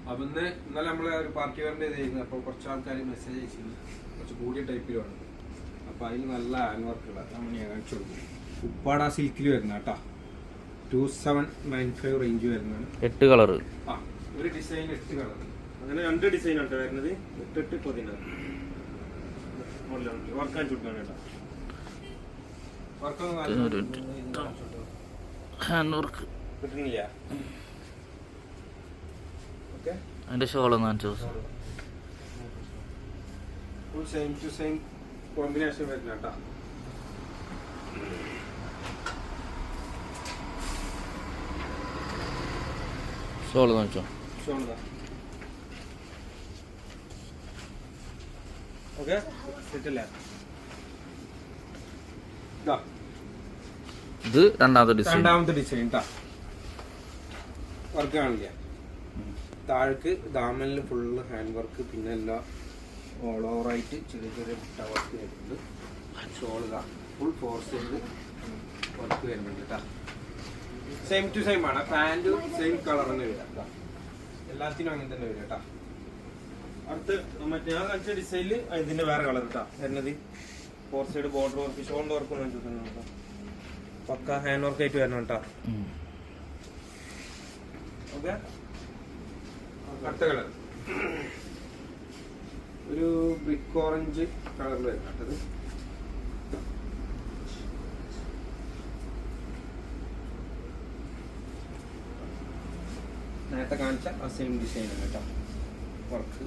അപ്പൊ ഇന്നലെ നമ്മളെ ഒരു പാർട്ടി വെയറിന്റെ ഇതായിരുന്നു. അപ്പോൾ കുറച്ച് ആൾക്കാർ മെസ്സേജ് അയച്ചിരുന്നു, കുറച്ച് കൂടിയ ടൈപ്പിലാണ്. അപ്പൊ അതിന് നല്ല ഹാൻഡ് വർക്കുള്ള നമ്മൾ ഞാൻ കാണിച്ചു കൊടുക്കും. ഉപ്പാട സിൽക്കിൽ വരുന്ന കേട്ടോ, 2795 റേഞ്ച് വരുന്നതാണ്. 8 കളർ. ആ, ഒരു ഡിസൈൻ 8 കളർ, അങ്ങനെ 2 ഡിസൈൻ ആണ് വരുന്നത്. 8 11 വർക്കാൻ ചുട്ടാണ് കേട്ടോ. ഹാൻഡ് വർക്ക് കിട്ടുന്നില്ല. അതിന്റെ ഷോളൊന്നും കാണിച്ചു. Full same to same combination വരുന്ന കേട്ടോ. ഷോള് കാണിച്ചോ. ഷോളാ ഓക്കെ, സെറ്റല്ലേ. ഇത് രണ്ടാമത്തെ ഡിസൈൻ ട്ടാ. വർക്ക് കാണില്ല. താഴേക്ക് ദാമനിൽ ഫുള്ള് ഹാൻഡ് വർക്ക്, പിന്നെ എല്ലാം ഓൾ ഓവറായിട്ട് ചെറിയ ചെറിയ മുട്ട വർക്ക് വരുന്നുണ്ട്. ഷോള് ഫുൾ ഫോർസ് ചെയ്ത് വർക്ക് വരുന്നുണ്ട് കേട്ടോ. സെയിം ടു സെയിം ആണ്. പാൻറ് സെയിം കളർ തന്നെ വരാം. എല്ലാത്തിനും അങ്ങനെ തന്നെ വരും കേട്ടോ. അടുത്ത് മറ്റേ ഞാൻ കളിച്ച ഡിസൈനിൽ ഇതിന്റെ വേറെ കളർ കേട്ടോ വരുന്നത്. ഫോർ സൈഡ് ബോർഡർ വർക്ക്, ഷോളിന്റെ വർക്ക് കേട്ടോ. പക്ക ഹാൻഡ് വർക്ക് ആയിട്ട് വരണം കേട്ടോ. ഓക്കെ, അടുത്ത കളർ ഒരു ബ്രിക്ക് ഓറഞ്ച് കളറിൽ വരുന്നത്. നേരത്തെ കാണിച്ച ആ സെയിം ഡിസൈൻ ആണ് കേട്ടോ. വർക്ക്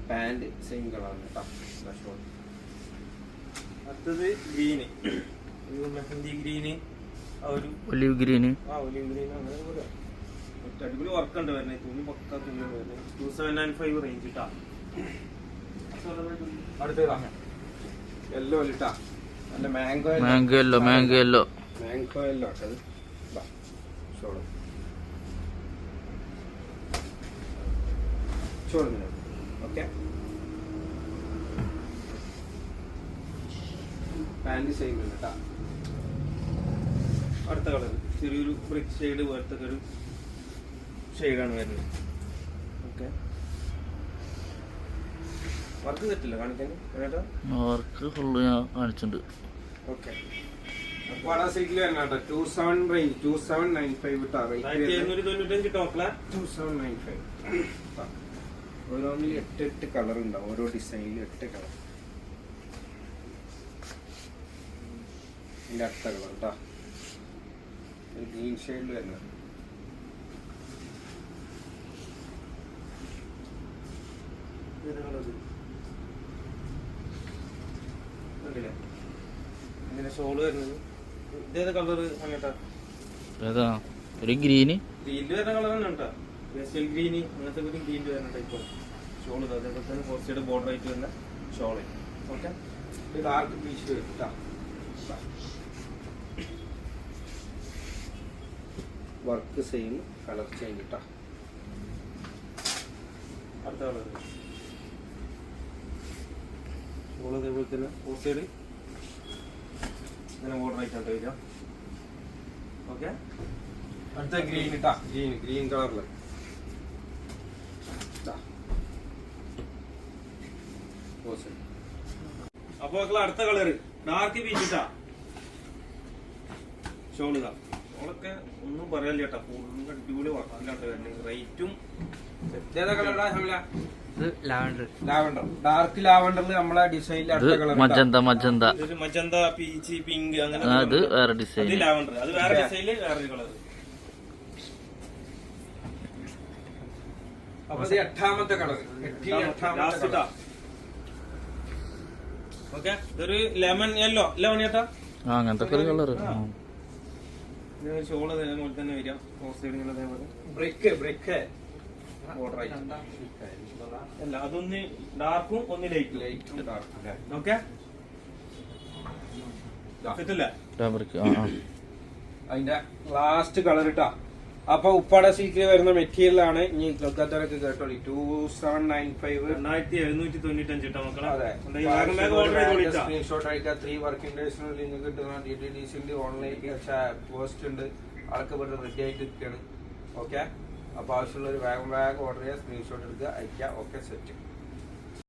പാൻറ് സെയിം കളറാണ് കേട്ടോ. ഷോൾ അടുത്തത് green, mehndi green, olive green. Olive green അങ്ങനെ പോലെ അടിപൊളി വർക്ക് ഉണ്ട് വരുന്നത്. തുണി പക്ക തുണി വരുന്നത്. 2795 റേഞ്ച് കിട്ടാ. അടുത്തതാ യെല്ലോ ഇട്ടാ, നല്ല മാംഗോ യെല്ലോ ഇട്ടത്. ഷോള് ഷോളിന് ഓക്കെ. പാൻറ് സെയിം ഉണ്ട് കേട്ടാ. അടുത്ത കളർ ചെറിയൊരു ബ്രിക്ക് ഷെയ്ഡ് പോലത്തെ ഒരു ഷെയ്ഡാണ് വരുന്നത്. ഓക്കെ, വർക്ക് തെറ്റില്ല കാണിക്കാൻ കേട്ടോ. വർക്ക് ഫുള്ള് ഞാൻ കാണിച്ചിട്ടുണ്ട്. ഓക്കെ, സിൽക്കിൽ വരണം കേട്ടോ. 27 റേഞ്ച് 2795 ഇട്ടാ. 2795 ടോപ്പില 2795. ഓരോന്നിൽ 8 കളർ ഉണ്ടാവും. ഓരോ ഡിസൈനിൽ 8 കളർ. ഇതിന്റെ അടുത്ത കളർ കേട്ടോ, ഗ്രീൻ ഷെയ്ഡിൽ വരുന്നത്. ഇതിന്റെ ഷോള് വരുന്നത് ഇതേത് കളർ അങ്ങനത്തെ ഒരു ഗ്രീന് ഗ്രീനിൽ വരുന്ന കളർ തന്നെ കേട്ടോ. പേസ്റ്റൽ ഗ്രീന് അങ്ങനത്തെ ഒരു ഗ്രീനിൽ വരുന്ന ടൈപ്പ് ഷോള്. അതേപോലെ തന്നെ ഫോർത്ത് സൈഡ് ബോർഡർ ആയിട്ട് വരുന്ന ഷോള്. ഓക്കെ, ഡാർക്ക് പീച്ച് വരും കേട്ടോ. വർക്ക് സെയിം, കളർ ചേഞ്ച് കേട്ടോ. അടുത്ത കളർ ഷോള് അതേപോലെ തന്നെ ഫോർത്ത് സൈഡ് ഇങ്ങനെ ബോർഡർ ആയിട്ടാണ് വരിക. ഓക്കെ, അടുത്ത ഗ്രീൻ ഇട്ടാ. ഗ്രീൻ കളറില് അപ്പൊ അടുത്ത കളറ് ഡാർക്ക് പീച്ച് ഇട്ടാ. ഷോള് ഷോളൊക്കെ ഒന്നും പറയാനില്ല കേട്ടോ. ഫുൾ അടിപൊളി വർക്കില്ലാണ്ട് വരുന്നത്. റേറ്റും ഏതാ കളറാ? ലാവണ്ടർ, ഡാർക്ക് ലാവണ്ടറിൽ നമ്മളെ ഡിസൈനിൽ അടുത്ത കളർ മജന്ത പീച്ച് പിങ്ക് അങ്ങനെ. അത് വേറെ ഡിസൈൻ. ലാവണ്ടർ അത് വേറെ ഡിസൈനിൽ വേറൊരു കളർ. അപ്പൊ ഇത് 8ാമത്തെ കളർ. ഓക്കെ, ഇതൊരു ലെമൺ യെല്ലോ ചേട്ടാ. അങ്ങനത്തെ കളർ. ഷോള് അതേപോലെ തന്നെ വരിക. ഫോർത്ത് സൈഡ് ഇങ്ങനെ അതേപോലെ ബ്രിക്ക് ബോർഡർ ആയിട്ട്. അല്ല, അതൊന്ന് ഡാർക്കും ഒന്ന് ലൈറ്റും ഡാർക്കും. ഓക്കെ, അതിന്റെ ലാസ്റ്റ് കളർ ഇട്ടാ. അപ്പൊ ഉപ്പാട സിൽക്കിൽ വരുന്ന മെറ്റീരിയൽ ആണ്. ഇനി കൊൽക്കത്തയിലൊക്കെ കേട്ടോളി. 2795 സ്ക്രീൻഷോട്ട് അയക്കാം. 3 വർക്കിംഗ് ഡേയ്സിനുള്ളിൽ നിങ്ങൾക്ക് കിട്ടുന്ന DTDC ഓൺലൈൻ പോസ്റ്റ് ഉണ്ട്. അതൊക്കെ ഇവിടെ റെഡി ആയിട്ട് ഇരിക്കുകയാണ്. ഓക്കെ, അപ്പോൾ ആവശ്യമുള്ളൊരു വേഗം ഓർഡർ ചെയ്യുക, സ്ക്രീൻഷോട്ട് എടുക്കുക, അയക്കുക. Okay, set.